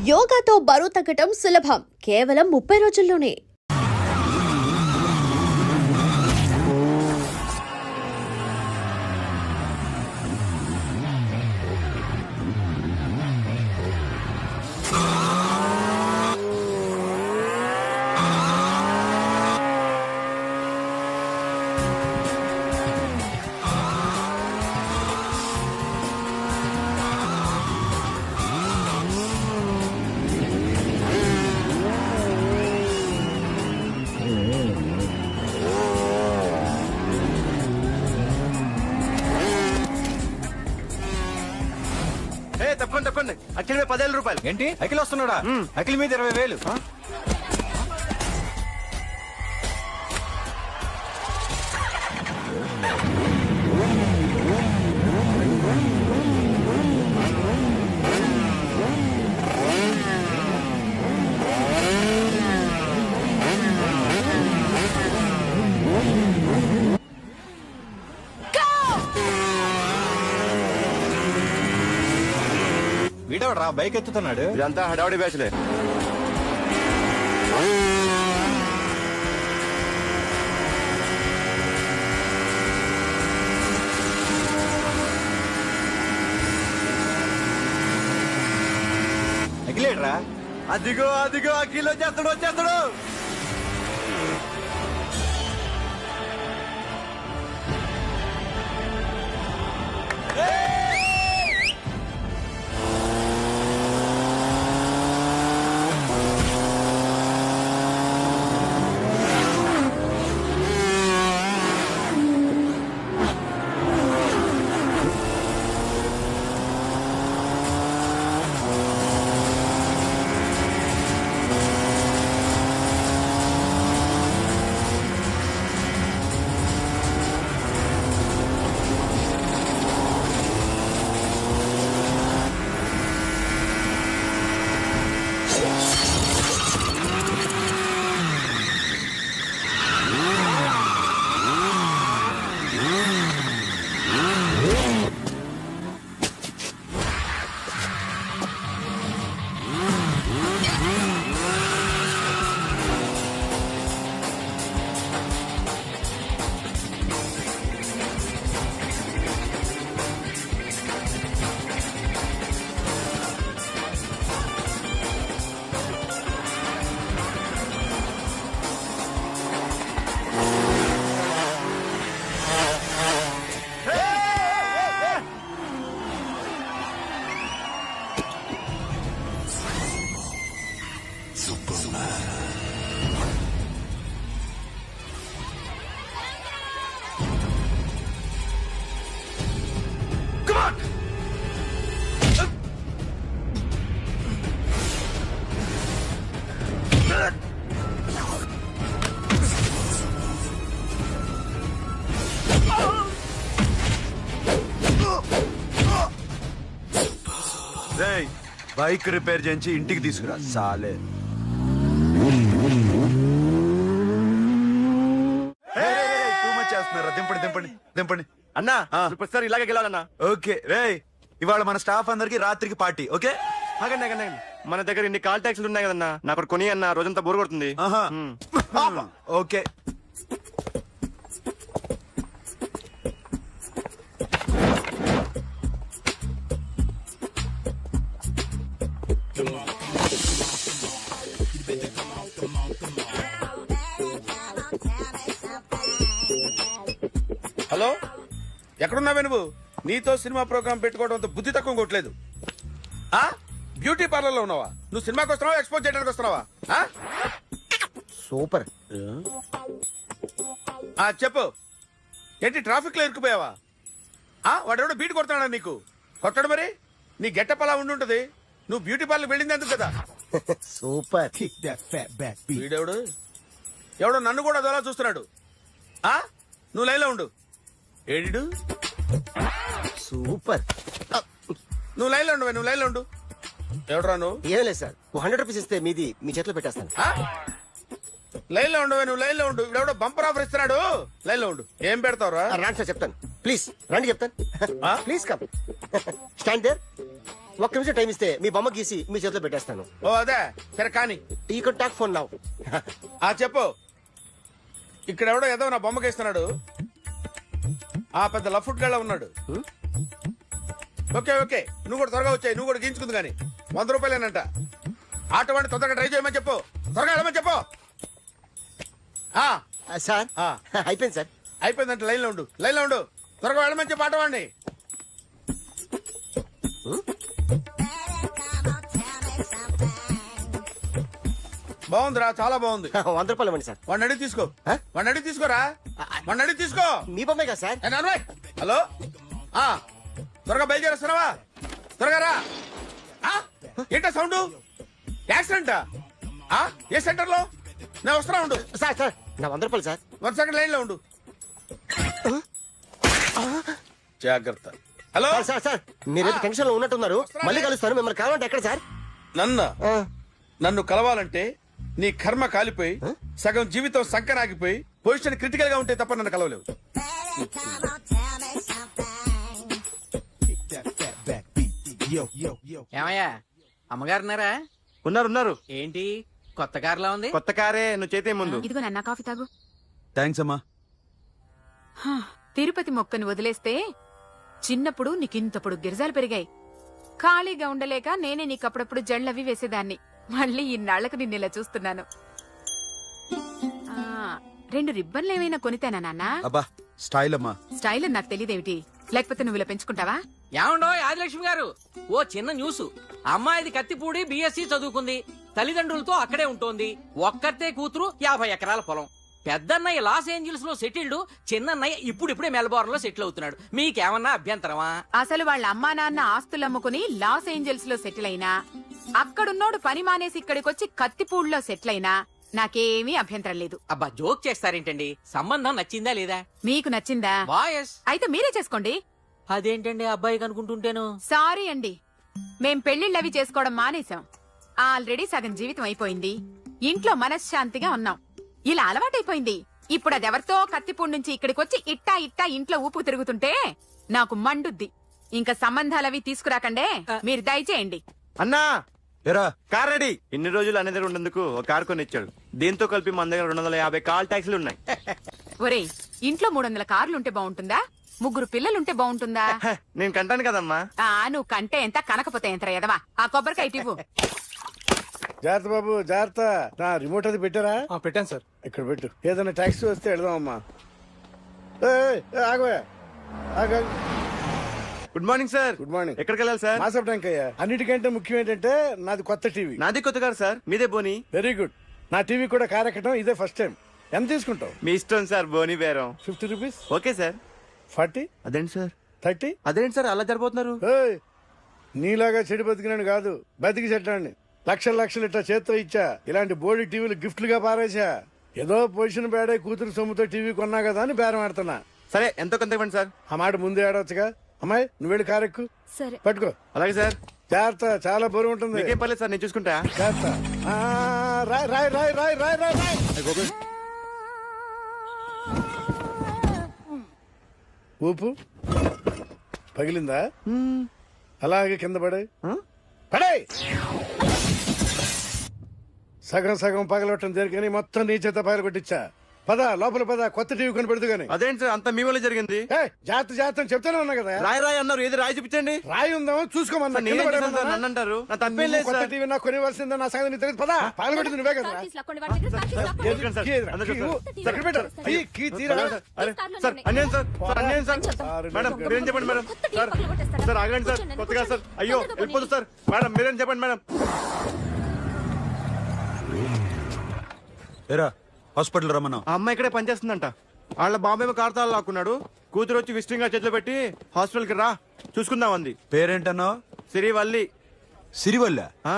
యోగాతో బరువు తగ్గటం సులభం, కేవలం 30 రోజుల్లోనే. తప్పండి అఖిల్ మీద 10,000 రూపాయలు. ఏంటి అఖిల్ వస్తున్నాడా? అఖిల్ మీద 20,000. వీడవడరా బైక్ ఎత్తుతున్నాడు? ఇదంతా హడావడి బ్యాచ్లే. అఖిలేడ్రా? అదిగో అఖిల్ వచ్చేస్తాడు. బైక్ రిపేర్ చేయించి ఇంటికి తీసుకురా సాలే. చేస్తున్నారా? దింపండి అన్నా. ప్రతిసారి ఇలాగే గెలాలన్నా. ఓకే రే, ఇవాళ మన స్టాఫ్ అందరికి రాత్రికి పార్టీ. ఓకే ఆగండి. మన దగ్గర ఇన్ని కాల్ ట్యాక్సీలు ఉన్నాయి కదన్నా, నాకు కొని అన్న రోజంతా బోర్ కొడుతుంది. ఓకే హలో, ఎక్కడున్నావే నువ్వు? నీతో సినిమా ప్రోగ్రామ్ పెట్టుకోవడంతో బుద్ధి తక్కువ కొట్టలేదు. బ్యూటీ పార్లర్ లో ఉన్నావా? నువ్వు సినిమాకి వస్తున్నావా, ఎక్స్పోజ్ చేయడానికి వస్తున్నావా? సూపర్. చెప్పు, ఏంటి ట్రాఫిక్ లో ఇరుక్కుపోయావా? వాడెవడో బీట్ కొడుతున్నాడా నీకు? కొట్టడు మరి. నీ గెట్టప్ అలా ఉండుంటది. నువ్వు బ్యూటీ పార్లర్ వెళ్ళింది ఎందుకు కదా? సూపర్. వీడెవడు? ఎవడో నన్ను కూడా అదోలా చూస్తున్నాడు. నువ్వు లైన్లో ఉండు. ఏడు సూపర్. నువ్వు లైన్లో ఉండు. ఎవడరా నువ్వు? ఏం లేదు సార్, 100 రూపీస్ ఇస్తే మీది మీ చేతిలో పెట్టేస్తాను. లైన్లో ఉండు. ఇవిడెవడో బంపర్ ఆఫర్ ఇస్తున్నాడు. లైన్లో ఉండు. ఏం పెడతావురా? రాండి సార్, చెప్తాను. ప్లీజ్ రండి, చెప్తాను. Please come. Stand there. ఒక్క నిమిషం టైం ఇస్తే మీ బొమ్మ గీసి మీ చేతిలో పెట్టేస్తాను. ఓ అదే సరే కానీ ఈ కుడ్ టాక్ ఫోన్ నౌ. ఆ చెప్పు. ఇక్కడ ఎవడో ఏదో నా బొమ్మకి ఇస్తున్నాడు. ఆ పెద్ద లఫుట్ గళ్ళ ఉన్నాడు. ఓకే ఓకే నువ్వు కూడా త్వరగా వచ్చాయి. నువ్వు కూడా గీంచుకుంది కానీ 100 రూపాయలేనంట. ఆటో వాడిని తొందరగా ట్రై చేయమని చెప్పు. త్వరగా వెళ్ళమని చెప్పు. ఆ, సార్ ఆ. అయిపోయింది సార్. అయిపోయిందంటే లైన్లో ఉండు. లైన్లో ఉండు. త్వరగా వెళ్ళమని చెప్పు ఆటో వాడిని. బాగుందిరా చాలా బాగుంది. 100 రూపాయలు ఇవ్వండి సార్. వాడిని అడిగి తీసుకో. ఆ? వాడిని అడిగి తీసుకోరా. వాడిని అడిగి తీసుకో. మీ బొమ్మే కదా సార్. ఏ నాన్నబాయ్, హలో ఆ త్వరగా బయలుదేరేస్తున్నావా? త్వరగా రా. ఆ? ఏంటా సౌండ్? యాక్సిడెంటా? ఆ? ఏ సెంటర్ లో? నేను వస్తున్నా ఉండు. సార్ సార్ నా 100 రూపాయలు సార్. 1 సెకండ్ లైన్ లో ఉండు. జాగ్రత్త. హలో సార్ సార్ సార్ మీరేదో టెన్షన్ లో ఉన్నట్టున్నారు. మళ్ళీ కలుస్తాను. మిమ్మల్ని కావాలంటే ఎక్కడ సార్? నన్ను కలవాలంటే నీ కర్మ కాలిపోయి సగం జీవితం సంకనాగిపోయి పొజిషన్ క్రిటికల్ గా ఉంటే తప్ప నన్ను కలవలేవు. ఏమయ్యా అమ్మగారున్నారా? ఉన్నారు ఏంటి కొత్త కారులా ఉంది? కొత్త కారే, నువ్వు చేతే ముందు. ఇదిగో నాన్న కాఫీ తాగు. థ్యాంక్స్ అమ్మా. హా, తిరుపతి మొక్కను వదిలేస్తే చిన్నప్పుడు నీకింతప్పుడు గిరిజాలు పెరిగాయి. ఖాళీగా ఉండలేక నేనే నీకప్పుడప్పుడు జళ్ళవి వేసేదాన్ని. మళ్ళీ ఇన్నాళ్లకు నిన్నిలా చూస్తున్నాను. ఆ, 2 రిబ్బన్లు ఏమైనా కొనితేనా నాన్న? అబ్బా స్టైల్ అమ్మా. స్టైల్ అని నాకు తెలియదేమిటి? లేకపోతే నువ్వు ఇలా పెంచుకుంటావా? ఏమండో ఆదిలక్ష్మి గారు, ఓ చిన్న న్యూస్. అమ్మాయిది కత్తిపూడి బిఎస్సి చదువుకుంది. తల్లిదండ్రులతో అక్కడే ఉంటోంది. ఒక్కతే కూతురు, 50 ఎకరాల పొలం. పెద్దన్నయ్య లాస్ ఏంజల్స్ లో సెటిల్డ్. చిన్నన్నయ్య ఇప్పుడిప్పుడే మెల్బోర్న్ లో సెటిల్ అవుతున్నాడు. మీకేమన్నా అభ్యంతరమా? అసలు వాళ్ళ అమ్మా నాన్న ఆస్తులు అమ్ముకుని లాస్ ఏంజల్స్ లో సెటిల్ అయినా, అక్కడున్నోడు పని మానేసి ఇక్కడికొచ్చి కత్తిపూడిలో సెటిల్ అయినా నాకేమీ అభ్యంతరం లేదు. అబ్బా జోక్ చేస్తారేంటండి? సంబంధం నచ్చిందా లేదా? మీకు నచ్చిందా? వాయస్ అయితే మీరే చేసుకోండి. అదేంటండి అబ్బాయి అనుకుంటుంటేను. సారీ అండి, మేం పెళ్లిళ్ళవి చేసుకోవడం మానేశాం. ఆల్రెడీ సగం జీవితం అయిపోయింది. ఇంట్లో మనశ్శాంతిగా ఉన్నాం. ఇలా అలవాటైపోయింది. ఇప్పుడు అదెవరితో కత్తిపూడి నుంచి ఇక్కడికొచ్చి ఇట్టా ఇట్టా ఇంట్లో ఊపు తిరుగుతుంటే నాకు మండుద్ది. ఇంకా సంబంధాలవి తీసుకురాకండే. మీరు దయచేయండి. అన్నా ఎరా కార్ రెడీ. ఇన్ని రోజులు అనే దగ్గర ఉండేందుకు ఒక కార్ కొని ఇచ్చాడు. దీంతో కలిపి మన దగ్గర 250 కాల్ ట్యాక్సీలు ఉన్నాయి. ఒరేయ్, ఇంట్లో 300 కార్లుంటే బాగుంటుందా? 3 పిల్లలుంటే బాగుంటుందా? హ, నేను కంటాను కదమ్మా. నువ్వు కంటే ఎంత కనకపోతే ఎంత ఎదవా. ఆ కొబ్బరికాయ ఇవ్వు. జాగ్రత్త బాబు జాగ్రత్త. నా రిమోట్ అది పెట్టారా? పెట్టాను సార్. ఇక్కడ పెట్టు. ఏదైనా టాక్సీ వస్తే వెళదామమ్మా. ఆగవే ఆగ. Good morning sir. Good morning. ఎక్కడికి వెళ్ళాలి సార్? మాసప్ ట్యాంక్ అయ్యా. అన్నిటికంటే ముఖ్యం ఏంటంటే నాది కొత్త టీవీ. నాది కొత్త కారు సార్, మీదే బోని. Very good. నా టీవీ కూడా కార్ ఎక్కడం ఇదే ఫస్ట్ టైం. ఎంత తీసుకుంటావు? మీ ఇష్టం సార్, బోని బేరం. 50 రూపీస్. Okay sir. 40, అదేంటి సార్? 30. అదేంటి సార్ అలా జరిపోతున్నారు? నీలాగా చెడు బతికినాను కాదు, బతికి చెట్టాన్ని. లక్షలు లక్షలు ఇట్లా చేత్తో ఇచ్చా. ఇలాంటి బోడి టీవీలు గిఫ్ట్లుగా పారేసా. ఏదో పొజిషన్ బేడే కూతురు సొమ్ముతో టీవీ కొన్నా కదా అని బేరం ఆడుతున్నా. సరే ఎంతో కొంత ఇవ్వండి సార్. ఆ మాట ముందే ఆడవచ్చుగా. అమ్మాయి నువ్వు వెళ్ళి కారెక్కు. సరే. పట్టుకో. అలాగే సార్. జాగ్రత్త, చాలా బరువు ఉంటుంది. మీకేం పర్లేదు సార్, నేను చూసుకుంటా. జాగ్రత్త. రాయ్ రాయ్ రాయ్ రాయ్ రాయ్ రాయ్ రాయ్. ఊపు పగిలిందా? అలాగే కింద పడే పడే. సగం సగం పగలవటం జరిగి మొత్తం నీ చేత పగల కొట్టించా. పద లోపల పద, కొత్త టీవీ కొని పెడదు గాని. అదేంటి సార్ అంత మీ వల్ల జరిగింది? జాగ్రత్త జాగ్రత్త అని చెప్తానే ఉన్నా కదా. రాయి రాయి అన్నారు, ఏది రాయి చూపించండి. రాయి ఉందామో చూసుకోమన్నా. సార్, నేనేం చేశాను సార్? నన్ను అంటారు. నా తప్పేం లేదు కొత్త సార్. టీవీ నాకు కొనివ్వాల్సిందే. నా సంగతి నీకు తెలియదు. పద పగలగొట్టింది నువ్వే కదా. ఎందుకండి సార్? అందరూ చూస్తారు. ఎక్కడ పెట్టారు? కీ తీరా. అరే సార్, అన్యాయం సార్. సార్, అన్యాయం సార్. మేడం మీరేం చెప్పండి మేడం. సార్ సార్ ఆగండి సార్. కొత్తగా సార్. అయ్యో వెళ్ళిపోతుంది సార్. మేడం మీరేం చెప్పండి మేడం. ఎరా హాస్పిటల్ రమ్మన్నా. ఆ అమ్మాయి ఇక్కడే పనిచేస్తుందంట. వాళ్ళ బాబేమో కార్తాలు లాక్కున్నాడు. కూతురు వచ్చి విజిటింగ్ చేతిలో పెట్టి హాస్పిటల్ కి రా చూసుకుందాం అంది. పేరేంటన్నావు? సిరివల్లి. సిరివల్ల? ఆ,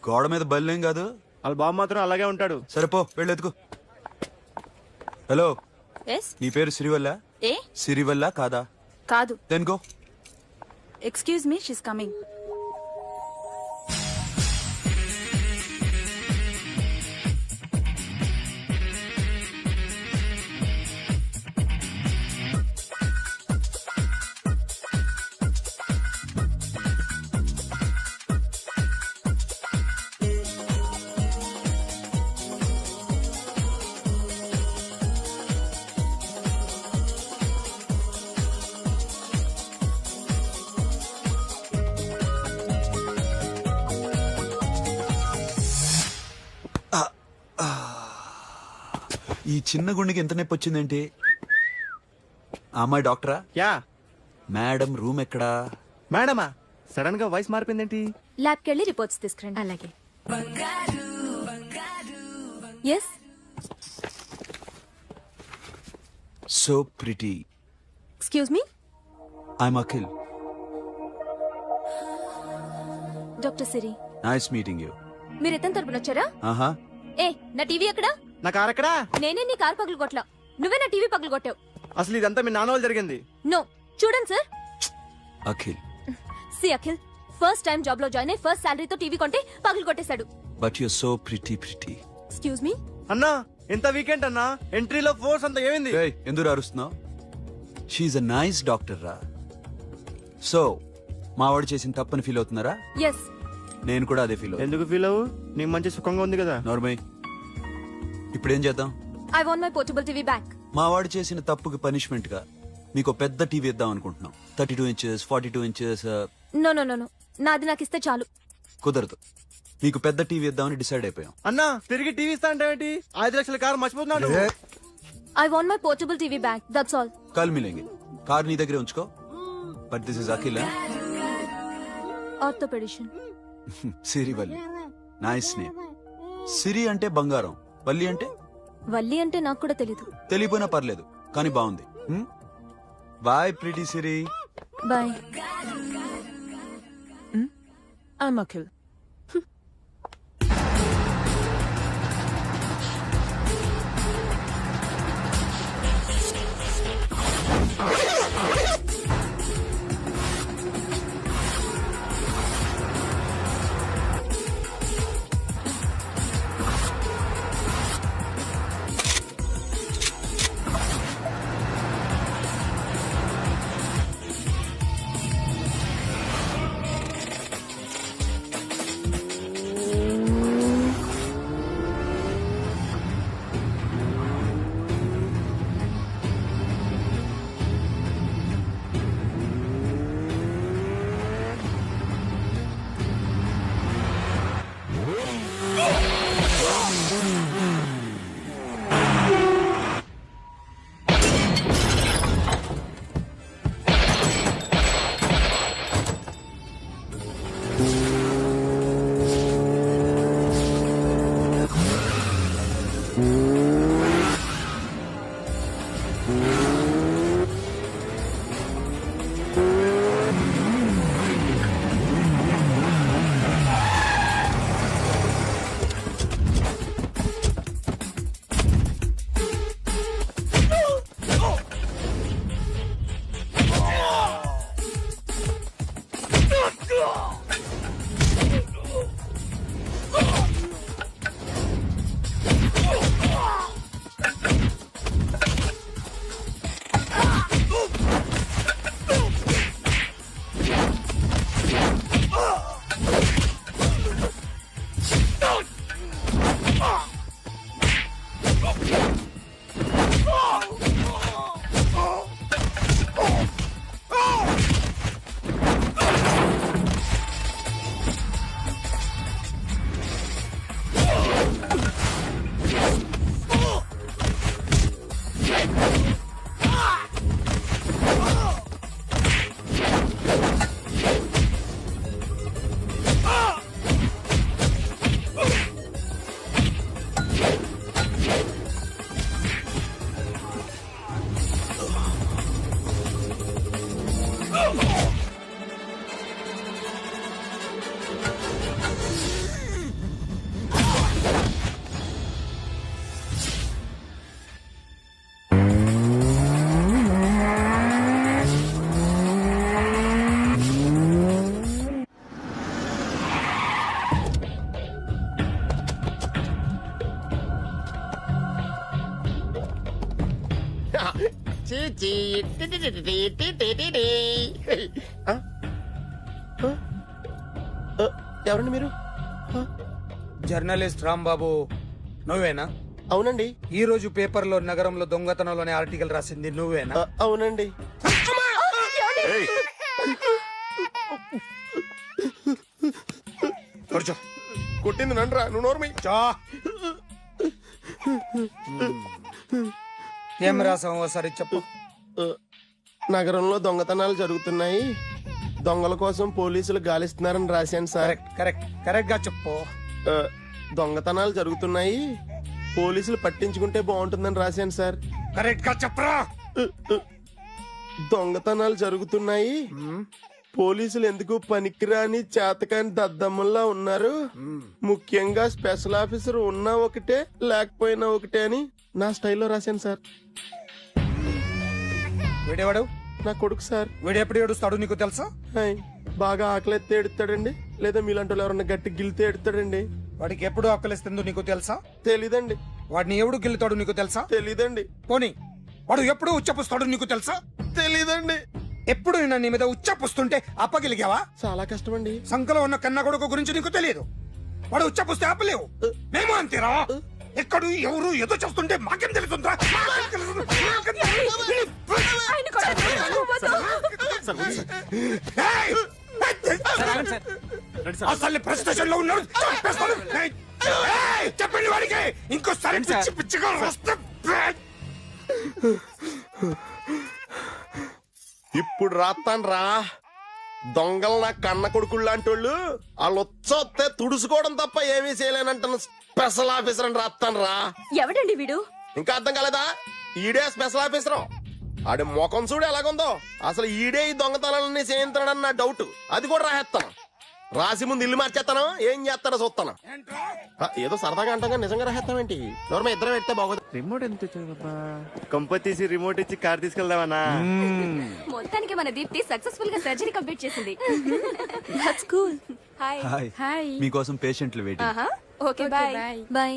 గోడ మీద బల్లేం కాదు. వాళ్ళ బాబు మాత్రం అలాగే ఉంటాడు. సరిపో వెళ్ళెత్తుకు. హలో, నీ పేరు సిరివల్ల? సిరివల్ల కాదా? కాదు. Then go. Excuse me, she's coming. ఈ చిన్న గుండెకి ఎంత నొప్పి వచ్చిందేంటి? ఆ అమ్మాయి డాక్టరా? యా మేడం రూమ్ ఎక్కడా? మేడమా సడన్ గా వాయిస్ మారిపోయిందేంటి? ల్యాబ్కి వెళ్ళి రిపోర్ట్స్ తీసుకురండి. అలాగే. Yes so pretty. Excuse me, I'm Akhil. Doctor Siri. Nice meeting you. మీరు ఎత్తని తరపున వచ్చారా? ఆహా. ఏ నా టీవీ ఎక్కడా? నా కార్ ఎక్కడా? నేనే నీ కార్ పగలు కొట్లా, నువ్వే నా టీవీ పగలు కొట్టావు. అసలు ఇదంతా మీ నాన్న వాళ్ళు జరిగింది. నో, చూడండి sir. Akhil. See Akhil, first time job లో జాయిన్ అయ్యి ఫస్ట్ సాలరీతో టీవీ కొంటే పగలు కొట్టేశాడు. But you so pretty. Excuse me. అన్నా ఎంత వీకెండ్ అన్నా, ఎంట్రీలో ఫోర్స్ అంతా ఏమైంది? ఎందుకు అరుస్తున్నావు? షీఈ్ అ నైస్ డాక్టర్ రా. సో మావాడు చేసిన తప్పని ఫీల్ అవుతున్నారా? ఎస్. నేను కూడా అదే ఫీల్ అవుతున్నా. ఎందుకు ఫీల్ అవ్వు, నీకు మంచి సుఖంగా ఉంది కదా. నార్మల్. ఇప్పుడు ఏం చేద్దాం? I want my portable TV back. మావాడు చేసిన తప్పుకి పనిష్మెంట్ గా మీకు పెద్ద టీవీ ఇద్దాం అనుకుంటున్నాం. 32 inches, 42 inches. No no no no, నాది నాకు ఇస్తే చాలు. కుదరదు. మీకు పెద్ద టీవీ ఇద్దామని డిసైడ్ అయిపోయాం. అన్నా తిరిగి టీవీ ఇస్తా అంటే ఏంటి? 5 లక్షల కారు మర్చిపోతున్నాడు. I want my portable TV back, that's all. కల్ మిలేంగే. కార్ నీ దగ్గరే ఉంచుకో. But this is Akhil. Orthopedician. Siri Valli. Nice name. Siri అంటే బంగారం, వల్లి అంటే? వల్లి అంటే నాకు కూడా తెలీదు. తెలియపోయినా పర్లేదు, కానీ బాగుంది. Bye pretty Siri. Bye. I'm Akhil. ఎవరండి మీరు? జర్నలిస్ట్ రాంబాబు నువ్వేనా? అవునండి. ఈ రోజు పేపర్లో నగరంలో దొంగతనంలోనే ఆర్టికల్ రాసింది నువ్వేనా? అవునండి. కూర్చో. కొట్టింది నండ్రా, నువ్వు నోర్మి. ఏం రాసావు ఒకసారి చెప్పు. నగరంలో దొంగతనాలు జరుగుతున్నాయి, దొంగల కోసం పోలీసులు గాలిస్తున్నారని రాశాను సార్. కరెక్ట్ కరెక్ట్ కరెక్ట్ గా చెప్పు. దొంగతనాలు జరుగుతున్నాయి, పోలీసులు పట్టించుకుంటే బాగుంటుందని రాశాను సార్. కరెక్ట్ గా చెప్పరా. దొంగతనాలు జరుగుతున్నాయి, పోలీసులు ఎందుకు పనికిరాని చేతకాని దద్దమ్మల్లా ఉన్నారు, ముఖ్యంగా స్పెషల్ ఆఫీసర్ ఉన్నా ఒకటే లేకపోయినా ఒకటే అని నా స్టైల్లో రాశాను సార్. వీడేవాడు? నా కొడుకు సార్. వీడు ఎప్పుడు ఏడుస్తాడు నీకు తెలుసా? హాయ్, బాగా ఆకలిస్తే ఎడుతాడండి, లేదా మీలాంటి వాళ్ళు ఎవరన్నా గట్టి గిలితే ఎడుతాడండి. వాడికి ఎప్పుడు ఆకలిస్తుందో నీకు తెలుసా? తెలీదండి. వాడిని ఎవడు గిల్లుతాడు నీకు తెలుసా? తెలీదండి. పోనీ వాడు ఎప్పుడు ఉచ్చపుస్తాడు నీకు తెలుసా? తెలీదండి. ఎప్పుడు నిన్న నీ మీద ఉచ్చపుస్తుంటే అప్పగలిగావా? చాలా కష్టమండి. సంకలో ఉన్న కన్న కొడుకు గురించి నీకు తెలియదు. వాడు ఉచ్చపుస్తే ఆపలేవు. మేము అంతేరా. ఎక్కడు ఎవరు ఏదో చేస్తుంటే మాకేం తెలుస్తుందా? ఏయ్! అసలు ప్రెస్ స్టేషన్ లో ఉన్నాడు, చంపేస్తాను. ఏయ్! చెప్పండి వాడికి ఇంకోసారి పిచ్చి పిచ్చిగా వస్తే ఇప్పుడు రాత్తాను రా. దొంగలు నా కన్న కొడుకులు లాంటి వాళ్ళు వాళ్ళు వచ్చొస్తే తుడుచుకోవడం తప్ప ఏమీ చేయలేనంటాను. స్పెషల్ ఆఫీసర్ అని రాత్తాను రా. ఎవడండి వీడు? ఇంకా అర్థం కాలేదా? ఈడే స్పెషల్ ఆఫీసర్. ఆడి ముఖం చూడు ఎలాగుందో. అసలు ఈడే ఈ దొంగతనాలన్నీ చేయించాడని నా డౌట్. అది కూడా రాసేస్తాను. రాసి ముందు ఇల్లు మార్చేస్తాను, ఏం చేస్తానో చూస్తాను. ఏదో సరదాగా అంటాగా నిజంగా రాసేస్తామేంటి? ఎవరి మీద ఇద్దరు పెడితే బాగోదు. రిమోట్ ఎంత కంప తీసి రిమోట్ ఇచ్చి కార్ తీసుకెళ్దామన్నా. మొత్తానికి మన దీప్తి సక్సెస్ఫుల్ గా సర్జరీ కంప్లీట్ చేసింది. That's cool. Hi. Hi. Hi. మీకోసం పేషెంట్లు waiting. Okay bye. Bye.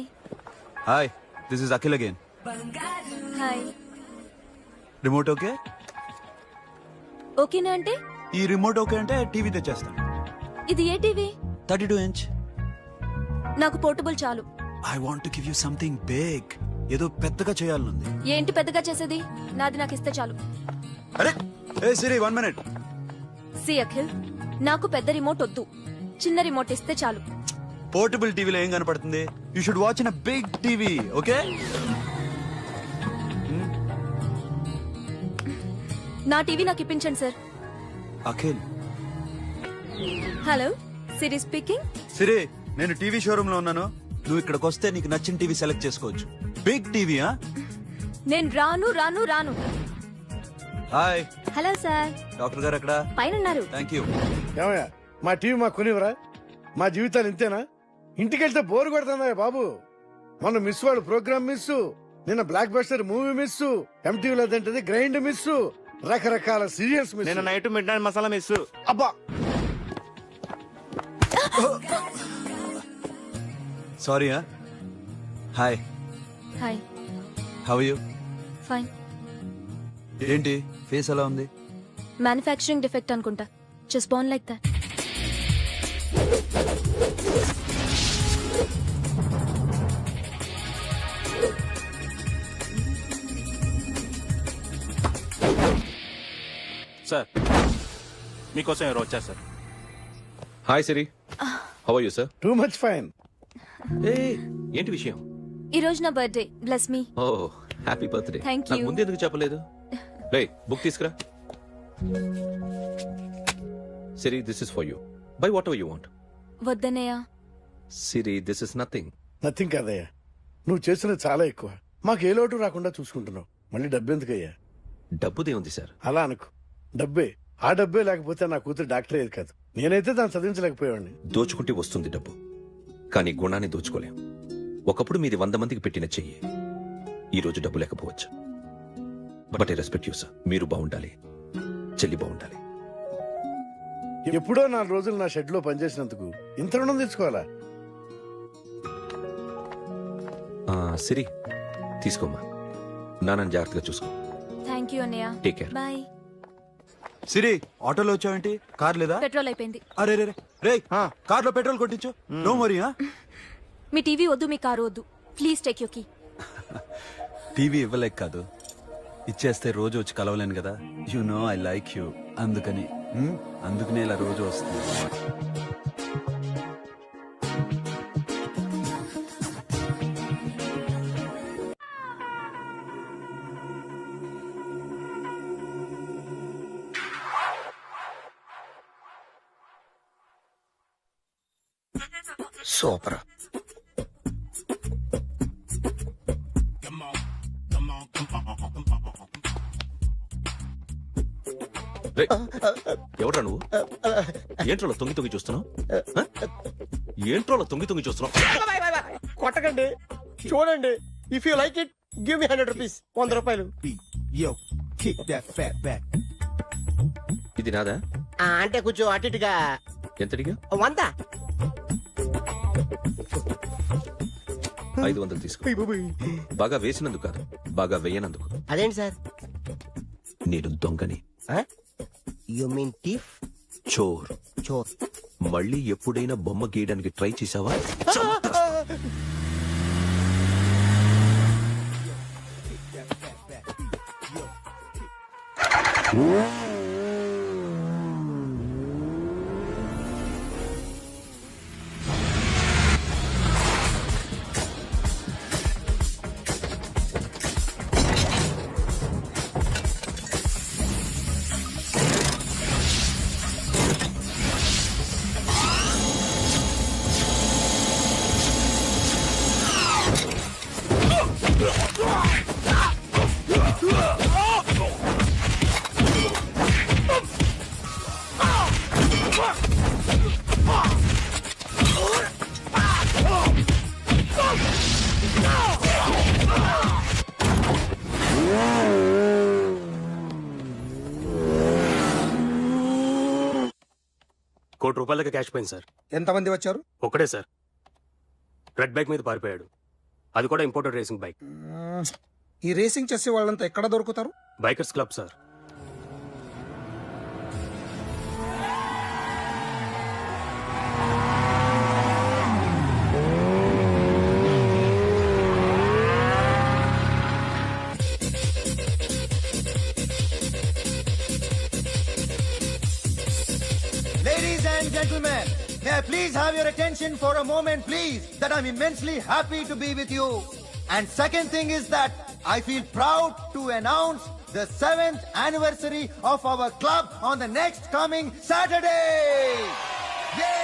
Hi, this is Akhil again. Hi. Remote okay? ఓకేనా అంటే? ఈ రిమోట్ ఓకే అంటే టీవీ తెచ్చేస్తాను. ఇది ఏ టీవీ? 32 inch. నాకు పోర్టబుల్ చాలు. I want to give you something big. ఏదో పెద్దగా చేయాలనుంది. ఏంటి పెద్దగా చేసేది? నాది నాకు ఇస్తే చాలు. అరే ఏ సిరి 1 minute. సి అఖిల్, నాకు పెద్ద రిమోట్ వద్దు, చిన్న రిమోట్ ఇస్తే చాలు. పోర్టబుల్ టీవీలో ఏం కనపడుతుంది? You should watch in a big TV, okay? నా టీవీ నాకు ఇప్పించండి sir. Akhil. Hello, Siri speaking. Siri, నేను టీవీ షోరూమ్ లో ఉన్నాను. నువ్వు ఇక్కడికి వస్తే నీకు నచ్చిన టీవీ సెలెక్ట్ చేసుకోవచ్చు. Big TV. నేను రాను రాను రాను. హాయ్. Hello sir. డాక్టర్ గారు ఎక్కడ? పైన ఉన్నారు. Thank you. ఏమయ్యా, మా టీవీ మాకు కొనివరా? మా జీవితాలు ఇంతేనా? ఇంటికెళ్తే బోరు కొడుతుందా బాబు? మొన్న మిస్ వాడు ప్రోగ్రామ్ మిస్, నిన్న బ్లాక్ బస్టర్ మూవీ మిస్, ఎంటీవీలో తింటది గ్రైండ్ మిస్, రకరకాల సీరియల్స్ మిస్. నేను night midnight masala miss. అబ్బా, sorry. Hi. Hi. How you? Fine. ఏంటి ఫేస్ ఎలా ఉంది? మ్యానుఫ్యాక్చరింగ్ డిఫెక్ట్ అనుకుంటా. Just born like that. Sir, మీకోసం ఎవరు వచ్చారు sir? Hi Siri, how are you sir? Too much fine. ఏంటి విషయం? ఈ రోజు నా birthday. Bless me. Oh happy birthday. Thank నాకు you. ముందు ఎందుకు చెప్పలేదు? రే బుక్ తీసుకురా. Siri, this is for you. Buy whatever you want. వద్దనయ్యా. Siri, this is nothing. Nothing కాదయ్యా, నువ్వు చేసినది చాలా ఎక్కువ. మాకు ఏ లోటు రాకుండా చూసుకుంటున్నావు. మళ్ళీ డబ్బెందుకయ్యా? డబ్బుదే ఉంది సార్. అలా అనుకో, డబ్బే. ఆ డబ్బే లేకపోతే నా కూతురు డాక్టర్ అయ్యేది కాదు. నేనైతే దాన్ని చదివించలేకపోయాడిని. దోచుకుంటే వస్తుంది డబ్బు, కానీ గుణాన్ని దోచుకోలేం. ఒకప్పుడు మీది 100 మందికి పెట్టిన చెయ్యి ఈ రోజు డబ్బు లేకపోవచ్చు. But I respect you sir. మీరు బాగుండాలి, చెల్లి బాగుండాలి. ఎప్పుడో 4 రోజులు నా షెడ్ లో పనిచేసినందుకు ఇంత రుణం తెచ్చుకోవాలా? సిరి, తీసుకోమ్మా. నాన్నని జాగ్రత్తగా చూసుకో. థ్యాంక్ యూ అన్నయ్య. Take care. బాయ్. సిరి, ఆటోలో వచ్చావేంటి? కార్ లేదా? పెట్రోల్ అయిపోయింది. అరే రే రే, కార్లో పెట్రోల్ కొట్టించు. No worry. మీ టీవీ వద్దు, మీ కారు వద్దు. Please take you key. TV ఇవ్వలేక కాదు, ఇచ్చేస్తే రోజు వచ్చి కలవలేను కదా. You know I like you. అందుకనే ఇలా రోజు వస్తుంది. సూపర్. ఎవడ్రా నువ్వు? ఏంట్రోలో తొంగి తొంగి చూస్తున్నావు? ఏంట్రోలో తొంగి తొంగి చూస్తున్నావు? కొట్టకండి, చూడండి. If you like it give me 100 rupees. 100 రూపాయలు. ఇది నాదా? అంటే కొంచెం అటు ఇటుగా. ఎంతడిగా? 100. 500 తీసుకో. బాగా వేసినందుకు కాదు, బాగా వేయనందుకు. అదేంటి సార్? నేను దొంగని. You mean thief? చోర్. చోర్. మళ్ళీ ఎప్పుడైనా బొమ్మ గీయడానికి ట్రై చేసావా? ₹1,00,00,000 క్యాష్ పోయింది సార్. ఎంతమంది వచ్చారు? ఒక్కడే సార్. రెడ్ బైక్ మీద పారిపోయాడు. అది కూడా ఇంపోర్టెడ్ రేసింగ్ బైక్. ఈ రేసింగ్ చేసే వాళ్ళంతా ఎక్కడ దొరుకుతారు? Bikers club sir. Ladies and gentlemen, may I please have your attention for a moment, please, that I'm immensely happy to be with you. And second thing is that I feel proud to announce the 7th anniversary of our club on the next coming Saturday. Yay!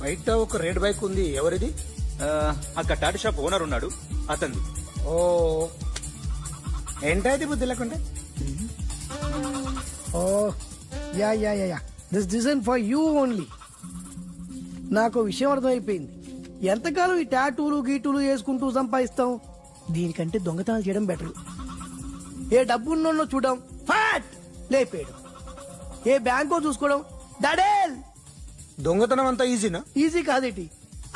బయట ఒక red bike ఉంది, ఎవరిది? అక్కడ Tata shop owner ఉన్నాడు, అతన్ని. ఓ ఏంటది బుద్ధి లేకుంటే? Oh yeah yeah yeah yeah this design for you only. నాకు విషయం అర్థమైపోయింది. ఎంతకాలం ఈ టాటూలు గీటూలు వేసుకుంటూ సంపాదిస్తాం? దీనికంటే దొంగతనాలు చేయడం బెటర్. ఏ డబ్బున్నో చూడడం, ఫ్యాట్ లేపేయడం. ఏ బ్యాంకో చూసుకోవడం, దడేల్. దొంగతనం అంతా ఈజీనా? ఈజీ కాదేటి,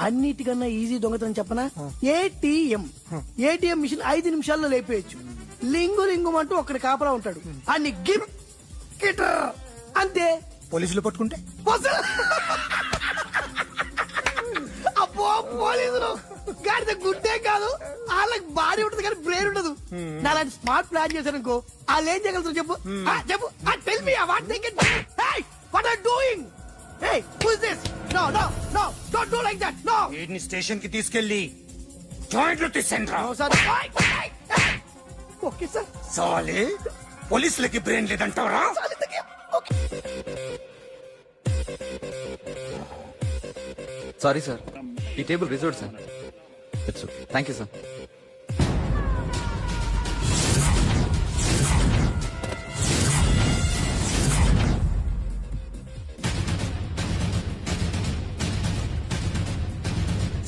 అన్నిటికన్నా ఈజీ దొంగతనం చెప్పనా? ఏటీఎం. ఏటీఎం మిషన్ 5 నిమిషాల్లో లేపేయచ్చు. లింగు లింగు అంటూ ఒకటి కాపలా ఉంటాడు, అన్ని గిమ్ గిటర్ అంతే. పోలీసులు పట్టుకుంటే? అబ్బో పోలీసులు గాడిద గుడ్డే కాదు, వాళ్ళకి బాడీ ఉంటుంది కానీ బ్రెయిన్ ఉండదు. నా అలాంటి స్మార్ట్ ప్లాన్ చేశారనుకో, వాళ్ళు ఏం చేయగలుగుతారు చెప్పు? చెప్పు, tell me what they can. Hey what are doing? Hey, who is this? No, no, no, don't do like that, no. వీడిని స్టేషన్ కి తీసుకెళ్లి జాయింట్లు తీసేంద్రా. No, sir. Okay, sir. సాలే పోలీసులకి బ్రెయిన్ లేదంటావరా? సారీ సార్, ఈ table reserved sir. It's okay. Thank you sir.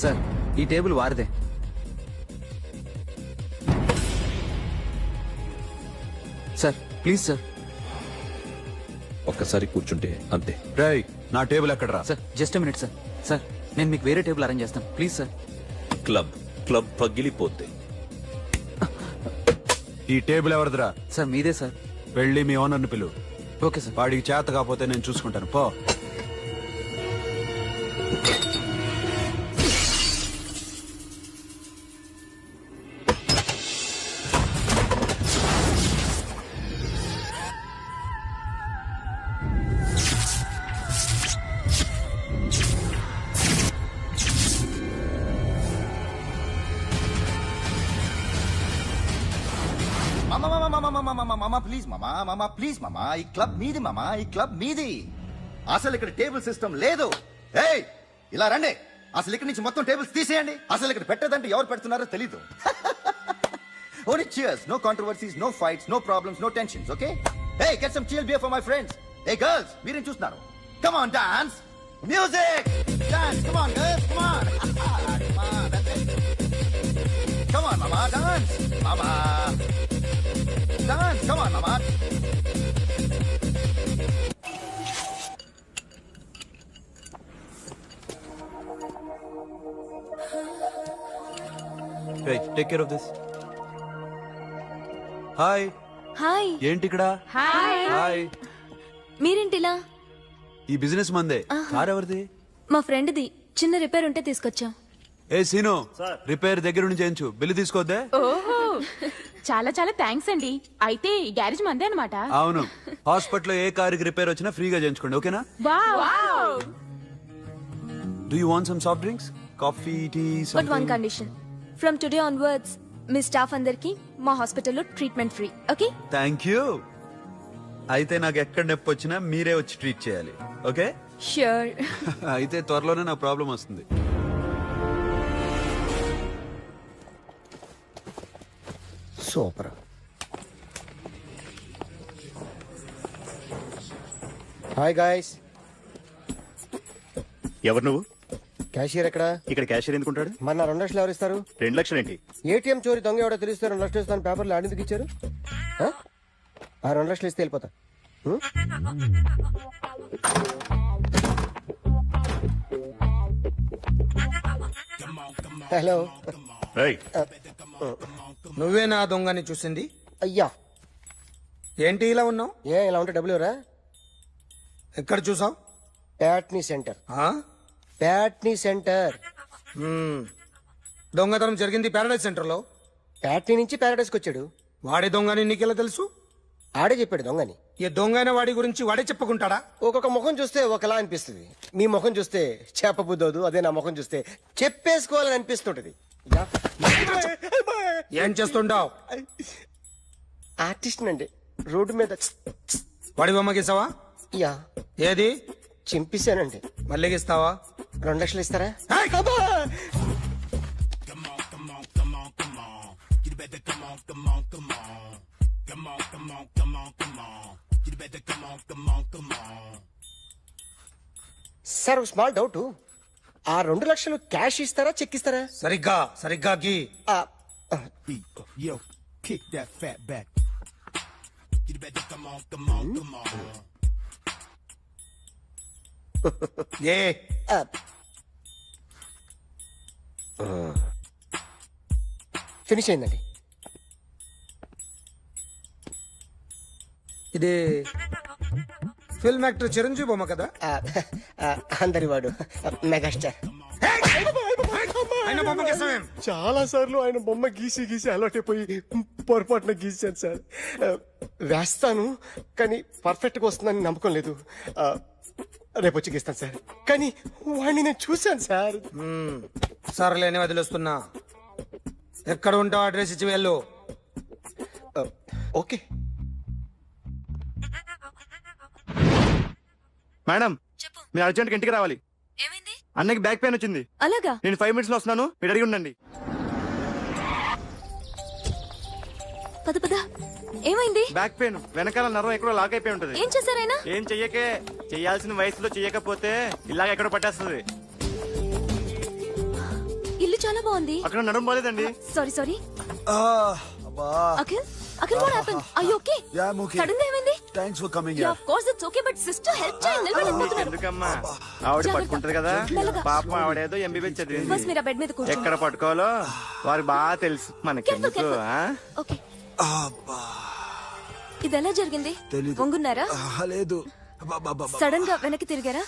Sir ఈ table వారిదే. Sir please sir. ఒక్కసారి కూర్చుంటే అంతే. రేయ్ నా టేబుల్ ఎక్కడరా? Sir just minute sir. Sir నేను మీకు వేరే టేబుల్ అరేంజ్ చేస్తాను ప్లీజ్ సార్. క్లబ్ పగిలిపోద్ది. ఈ టేబుల్ ఎవరిదిరా? సార్ మీదే సార్. వెళ్ళి మీ ఓనర్ని పిలు. Okay sir. వాడికి చేత కాకపోతే నేను చూసుకుంటాను, పో. మామా ప్లీజ్ మామా ప్లీజ్ మామా, ఈ క్లబ్ మీది మామా, ఈ క్లబ్ మీది. అసలు ఇక్కడ టేబుల్ సిస్టమ్ లేదు. ఏయ్ ఇలా రండి, అసలు ఇక్కడ నుంచి మొత్తం టేబుల్స్ తీసేయండి. అసలు ఇక్కడ పెట్టదంటే ఎవరు పెడుతున్నారో తెలీదు. Only cheers, no controversies, no fights, no problems, no tensions, okay? Hey, get some chill beer for my friends. Hey girls, మీరేం చూస్తున్నారు? Come on, dance! Music! Dance, come on girls, come on! Come on, that's it. Come on, mama, dance! Mama! Dance, come on, mama! Hey, take care of this. Hi. Hi. ఏంటి ఇక్కడ? Hi. Hi. మీరేంటిలా? ఈ business మందే. Car ఎవరిది? మా ఫ్రెండ్ది. చిన్న repair ఉంటే తీసుకొచ్చా. ఏ scene, repair దగ్గర నుంచి చేయించు, బిల్లు తీసుకోద్దే. ఓహో, చాలా చాలా థ్యాంక్స్ అండి. అయితే ఈ గ్యారేజ్ మందే అనమాట. అవును, హాస్పిటల్లో ఏ కారుకి రిపేర్ వచ్చినా ఫ్రీగా చేయించుకోండి, ఓకేనా? Do you want some soft drinks, coffee, tea? But one condition, from today onwards మీ స్టాఫ్ అందరికి మా హాస్పిటల్లో treatment free, okay? Thank you. అయితే నాకు ఎక్కడ నొప్పి వచ్చినా మీరే వచ్చి ట్రీట్ చేయాలి, ఓకే? ష్యూర్. అయితే త్వరలోనే నా ప్రాబ్లం వస్తుంది. సూపర్. Hi guys. ఎవరు నువ్వు? క్యాషియర్ ఎక్కడ? ఇక్కడ క్యాషియర్ ఎందుకుంటాడు? మన 2 లక్షలు ఎవరు ఇస్తారు? 2 లక్షలు ఏంటి? ఏటీఎం చోరీ దొంగ ఎవడో తెలిస్తే 2 లక్షలు ఇస్తాను పేపర్లు ఆడేందుకు ఇచ్చారు? ఆ 2 లక్షలు ఇస్తే వెళ్ళిపోతా. హలో. నువ్వే నా దొంగని చూసింది? అయ్యా. ఏంటి ఇలా ఉన్నావు? ఇలా ఉంటే డబ్బులు ఎవరా? ఎక్కడ చూసావు? ప్యాట్నీ సెంటర్. ప్యాట్నీ సెంటర్. దొంగతనం జరిగింది ప్యారడైజ్ సెంటర్ లో. ప్యాట్నీ నుంచి ప్యారడైజ్కి వచ్చాడు. వాడే దొంగని నీకెలా తెలుసు? ఆడే చెప్పాడు దొంగని. ఈ దొంగైన వాడి గురించి వాడే చెప్పుకుంటాడా? ఒక్కొక్క ముఖం చూస్తే ఒకలా అనిపిస్తుంది. మీ ముఖం చూస్తే చెప్పబుద్దోదు, అదే నా ముఖం చూస్తే చెప్పేసుకోవాలని అనిపిస్తుంటది. ఏం చేస్తుంటావు? ఆర్టిస్ట్ అండి. రోడ్డు మీద వాడి బొమ్మ గీసావా? యా. ఏది? చింపేశానండి. మళ్ళీ గీస్తావా? 2 లక్షలు ఇస్తారా? సార్ ఒక స్మాల్ డౌట్, ఆ 2 లక్షలు క్యాష్ ఇస్తారా చెక్ ఇస్తారా? సరిగ్గా గీ. ఏ ఫినిష్ అయిందండి. ఇది ఫిల్మ్ యాక్టర్ చిరంజీవి బొమ్మ కదా? అందరి వాడు మెగాస్టార్. ఆయన బొమ్మ గీసావేం? చాలా సార్లు ఆయన బొమ్మ గీసి గీసి అలవాటైపోయి పొరపాటున గీసాను సార్. వేస్తాను కానీ పర్ఫెక్ట్ గా వస్తుందని నమ్మకం లేదు. రేపు వచ్చి గీస్తాను సార్. కానీ వాడిని నేను చూశాను సార్. సర్లేని వదిలేస్తున్నా. ఎక్కడ ఉంటావు అడ్రస్ ఇచ్చి వెళ్ళు. ఓకే మేడం, మీరు అర్జెంట్ ఇంటికి రావాలి. అన్నకి బ్యాక్ పెయిన్ వచ్చింది. అలాగా? నేను 5 minutes లో వస్తున్నాను, మీరు అడిగి ఉండండి. పద పద. ఏమైంది? బ్యాక్ పెయిన్, వెనకాల నరం ఎక్కడో లాక్ అయిపోయి ఉంటది. ఏం చేశారైనా? ఏం చెయ్యకే, చెయ్యాల్సిన వయసులో చెయ్యకపోతే ఇలాగ ఎక్కడో పట్టేస్తుంది. ఇల్లు చాలా బాగుంది. అక్కడ నడుము పోలేదండి. Sorry. Akhil what happened? Are you okay? Yeah, I'm okay. Sudden గా ఏమైంది? Thanks for coming Yeah, here. of course it's okay, but sister help చేయండి. నిలబడలేకపోతున్నారు. ఎందుకమ్మా, ఆవిడ పట్టుకుంటది కదా. మెల్లగా. పాపం ఆవిడేదో ఎంబీబీఎస్ ఫస్ట్ చదివింది. మీరు ఆ బెడ్ మీద కూర్చోండి. ఎక్కడ పట్టుకోవాలో వారికి బాగా తెలుసు, మనకెందుకు? ఓకే. ఇది ఎలా జరిగింది? వంగున్నారా? లేదు. సడన్ గా వెనక్కి తిరిగారా?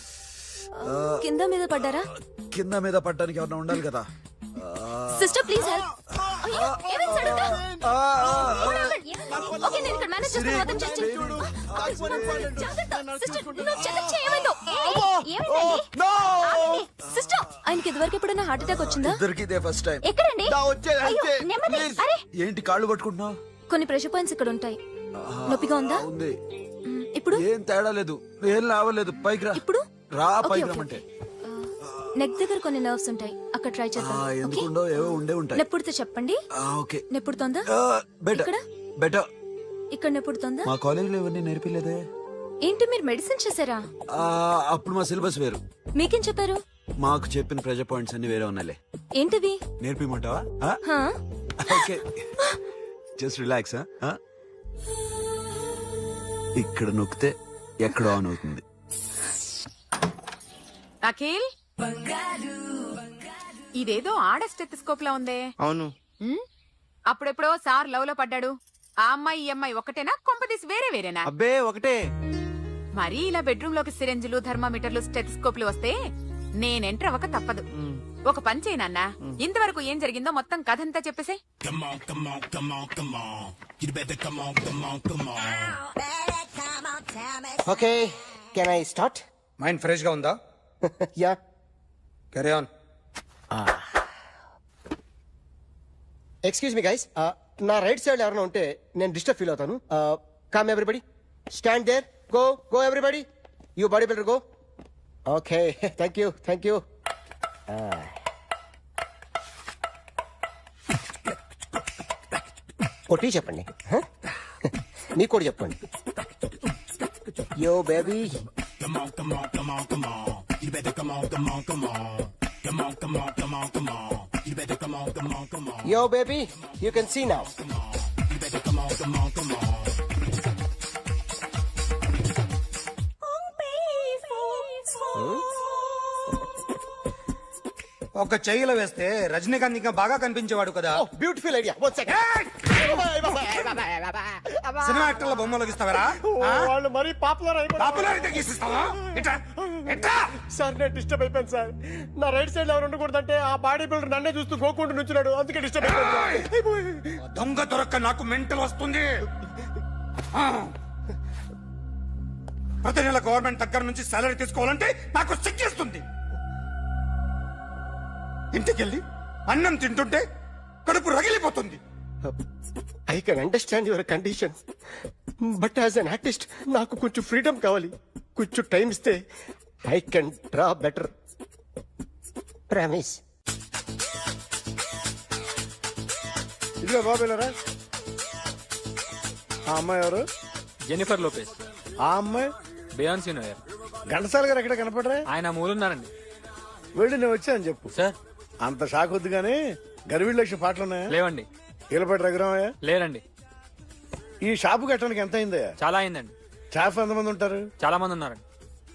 కింద మీద పడ్డారా? కింద మీద పడ్డానికి ఎవరైనా ఉండాలి కదా. Sister please help. అయ్యో ఏమైంది సడన్ గా? ఓకే నేను ఇక్కడ మేనేజ్ చేస్తాను. అర్థం చేయండి. సిస్టర్ నువ్వు చెక్ చేయమందో. ఏమైంది? సిస్టర్ ఆయనకి ఇదివరకు ఎప్పుడైనా హార్ట్ అటాక్ వచ్చిందా? ఇద్దరికి ఇదే ఫస్ట్ టైం. ఎక్కడండి? వచ్చేది అంతే. అరే ఏంటి కాళ్ళు పట్టుకుంటున్నావు? కొన్ని ప్రెషర్ పాయింట్స్ ఇక్కడ ఉంటాయి. నొప్పిగా ఉందా? ఉంది. ఇప్పుడు ఏం తేడా లేదు, ఏం లావలేదు. పైకి రా. ఇప్పుడు రా, ఓకే, పైకి ఓకే, రమ్మంటే. నెక్ దగ్గర కొన్ని నర్వ్స్ ఉంటాయి, అక్కడ ట్రై చేద్దాం. ఓకే? ఎందుకుండో ఏవో ఉండే ఉంటాయి. నెప్పుడుతో చెప్పండి. ఓకే. నెప్పుడుతోందా? బెటర్ ఇక్కడ బెటర్. ఇక్కడ నెప్పుడుతోందా? మా కాలేజీలో ఎవరిని నేర్పిలేదే. ఏంటి మీరు మెడిసిన్ చేశారా? అప్పుడు మా సిలబస్ వేరు. మీకేం చెప్పారు? మాకు చెప్పిన ప్రెజర్ పాయింట్స్ అన్ని వేరే ఉన్నాయిలే. ఏంటివి? నేర్పిమంటావా? హా? Okay, just relax. ఇక్కడ నొక్కితే ఎక్కడ ఆన్ అవుతుంది. అఖిల్, ఇదేదో ఆడ స్టెథోస్కోప్ లా ఉందే. అవును. అప్పుడెప్పుడో సార్ లవ్ లో పడ్డాడు. ఆ అమ్మాయి ఈ అమ్మాయి ఒకటేనా, కొంపదీసి వేరే వేరేనా? అబ్బే ఒకటే. మరి ఇలా బెడ్రూమ్ లోకి సిరెంజులు, థర్మామీటర్లు, స్టెథోస్కోప్లు వస్తే నేను ఎంటర్ అవ్వక తప్పదు. ఒక పని చేయనన్నా, ఇంతవరకు ఏం జరిగిందో మొత్తం కథ అంతా చెప్పేసే. Okay, can I start? Mind fresh గా ఉందా? Yeah, carry on. Excuse me guys, నా రైట్ సైడ్ ఎవరైనా ఉంటే నేను డిస్టర్బ్ ఫీల్ అవుతాను. Come everybody, stand there, go go everybody, you body builder go. Okay, thank you thank you. కొట్టి చెప్పండి, మీకు కూడా చెప్పండి. Yo baby, yo baby, you can see now. ఒక చెయ్యిలో వేస్తే రజనీకాంత్ ఇంకా బాగా కనిపించేవాడు కదా. Beautiful idea. One second. Cinema యాక్టర్ల బొమ్మలు గీస్తావరా? వాళ్ళు మరీ పాపులర్ పాపులారిటీ గీసిస్తావా? ఇట్రా ఇట్రా. సార్ నేను డిస్టర్బ్ అయిపోయాను సార్. నా రైట్ సైడ్ ఎవరు ఉండకూడదంటే ఆ బాడీ బిల్డర్ నన్నే చూస్తూ గోకుంటూ నుంచున్నాడు, అందుకే డిస్టర్బ్ అయిపోయాను. దొంగ దొరక్క నాకు మెంటల్ వస్తుంది. ప్రతి నెల గవర్నమెంట్ దగ్గర నుంచి సాలరీ తీసుకోవాలంటే నాకు సిగ్గేస్తుంది. ఇంటికెళ్ళి అన్నం తింటుంటే కడుపు రగిలిపోతుంది. I can understand your condition, but as an artist నాకు కొంచెం ఫ్రీడమ్ కావాలి. కొంచెం టైం ఇస్తే I can draw better. Promise. ఇదిగో బాబేలరా. ఆ అమ్మాయి ఎవరు? Jennifer Lopez. ఆ అమ్మాయి బియాన్సీ నోయర్. ఘంటసాల గారు ఎక్కడ కనపడరా? ఆయన మూలున్నారండి. వెళ్ళి నేను వచ్చాను చెప్పు. సార్ అంత షాక్ వద్దు గానీ గర్వీళ్ళ లక్ష పాటలు ఉన్నాయా? లేవండి. కీలపాటి రఘురామయ్య లేరండి. ఈ షాపు కట్టడానికి ఎంత అయిందయ్యా? చాలా అయిందండి. స్టాఫ్ ఎంతమంది ఉంటారు? చాలా మంది ఉన్నారండి.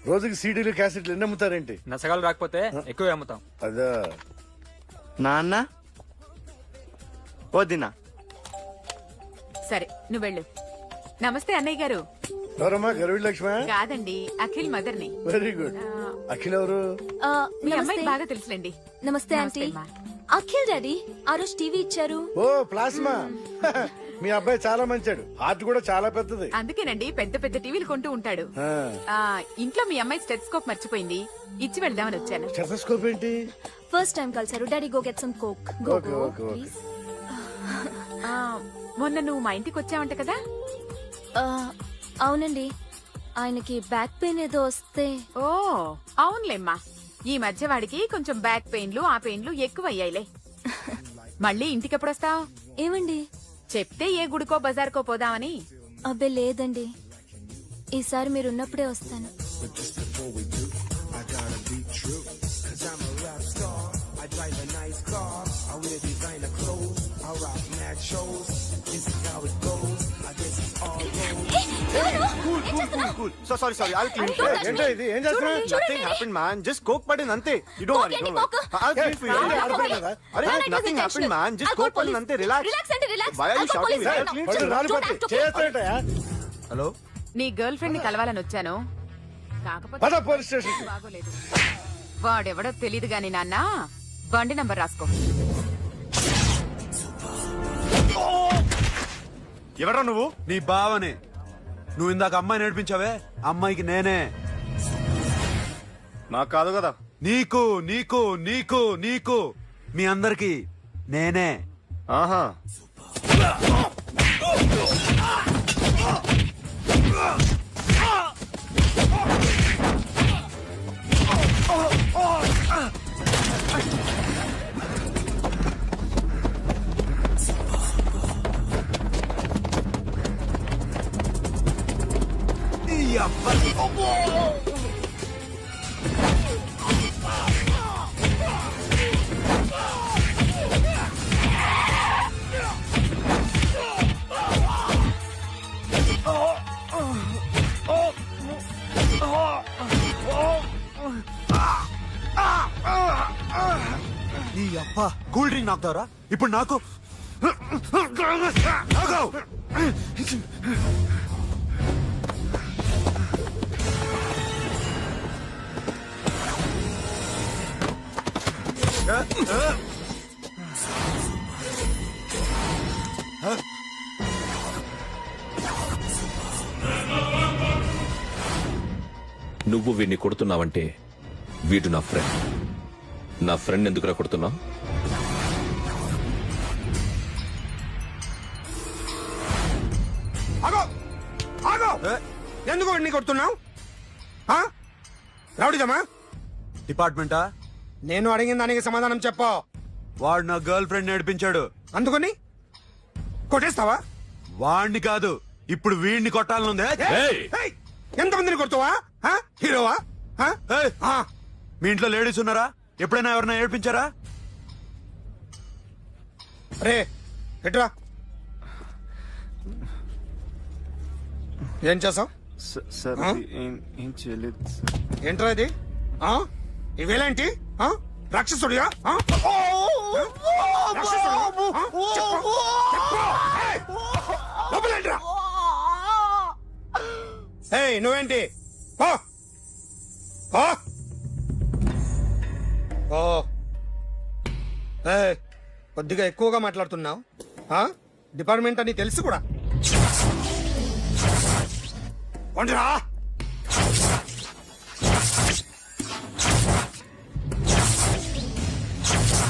రోజుకి సీడీలు క్యాసెట్లు ఎన్ని అమ్ముతారేంటి? నసగాలు రాకపోతే ఎక్కువ అమ్ముతాం. అదా నాన్న వదినా. సరే నువ్వు వెళ్ళు. నమస్తే అన్నయ్య గారు. ఎవరమ్మా? గర్వీళ్ళ లక్ష్మ? కాదండి, అఖిల్ మదర్ని. Very good. అఖిల్ ఎవరు? మీ అమ్మాయి బాగా తెలుసులేండి. నమస్తే ఆంటీ. అఖిల్ డాడీ ఆ రోజు టీవీ ఇచ్చారు. ఓ ప్లాస్మా. మీ అబ్బాయి చాలా మంచాడు, హార్ట్ కూడా చాలా పెద్దది. అందుకేనండి పెద్ద పెద్ద టీవీలు కొంటూ ఉంటాడు. ఇంట్లో మీ అమ్మాయి స్టెథోస్కోప్ మర్చిపోయింది, ఇచ్చి వెళ్దామని వచ్చాను. స్టెథోస్కోప్ ఏంటి? ఫస్ట్ టైం కలిసారు. Daddy go get some coke. Go okay, go okay, okay. Please. మొన్న నువ్వు మా ఇంటికి వచ్చావంట కదా? అవునండి, ఆయనకి బ్యాక్ పెయిన్ ఏదో వస్తే. ఓ అవునులేమ్మా, ఈ మధ్య వాడికి కొంచెం బ్యాక్ పెయిన్లు ఆ పెయిన్లు ఎక్కువ అయ్యాయిలే. మళ్ళీ ఇంటికి ఎప్పుడు వస్తావు? ఏమండి చెప్తే ఏ గుడికో బజార్కో పోదామని. అబ్బే లేదండి, ఈసారి మీరున్నప్పుడే వస్తాను. Sorry I'll clean. ఏంటో ఇది? ఏం చేస్తున్నా? Nothing happened man, just coke పడింది అంతే. You don't worry, don't worry. I'll clean for you. అరే nothing happened man, just coke పడింది అంతే. Relax. Why are you shouting? I'll clean for you. Hello, నీ గర్ల్ ఫ్రెండ్ ని కలవాలని వచ్చాను, కాకపోతే పద పోలీస్ స్టేషన్. బాగోలేదు. వాడెవడో తెలీదు గాని నాన్న, బండి నంబర్ రాసుకో. ఎవరా నువ్వు? నీ బావనే. నువ్వు ఇందాక అమ్మాయి నేర్పించావే, అమ్మాయికి నేనే. నాకు కాదు కదా. నీకు నీకు నీకు నీకు మీ అందరికి నేనే. ఆహా. నీ అప్ప కూల్ డ్రింక్ నాకుతారా ఇప్పుడు నాకు నువ్వు వీడిని కొడుతున్నావంటే వీడు నా ఫ్రెండ్. నా ఫ్రెండ్ ఎందుకురా కొడుతున్నావు? ఆగో ఆగో ఎందుకు వాడిని కొడుతున్నావు? రౌడీదమ్మా డిపార్ట్మెంటా? నేను అడిగిన దానికి సమాధానం చెప్పు. వాడు నా గర్ల్ ఫ్రెండ్ నేర్పించాడు. అందుకని కొట్టేస్తావా? వాడిని కాదు, ఇప్పుడు వీడిని కొట్టాలనుందే. ఏయ్, ఎంతమందిని కొడుతావా? హీరోవా? మీ ఇంట్లో లేడీస్ ఉన్నారా? ఎప్పుడైనా ఎవరైనా ఏడ్పించారా? రే ఎట్రా, ఏం చేసావు? ఏం చేయలేదు. ఏంట్రా ఇది? ఇవేలాంటి రాక్షసుడిగా? నువ్వేంటి? కొద్దిగా ఎక్కువగా మాట్లాడుతున్నావు. డిపార్ట్మెంట్ అని తెలుసు కూడా.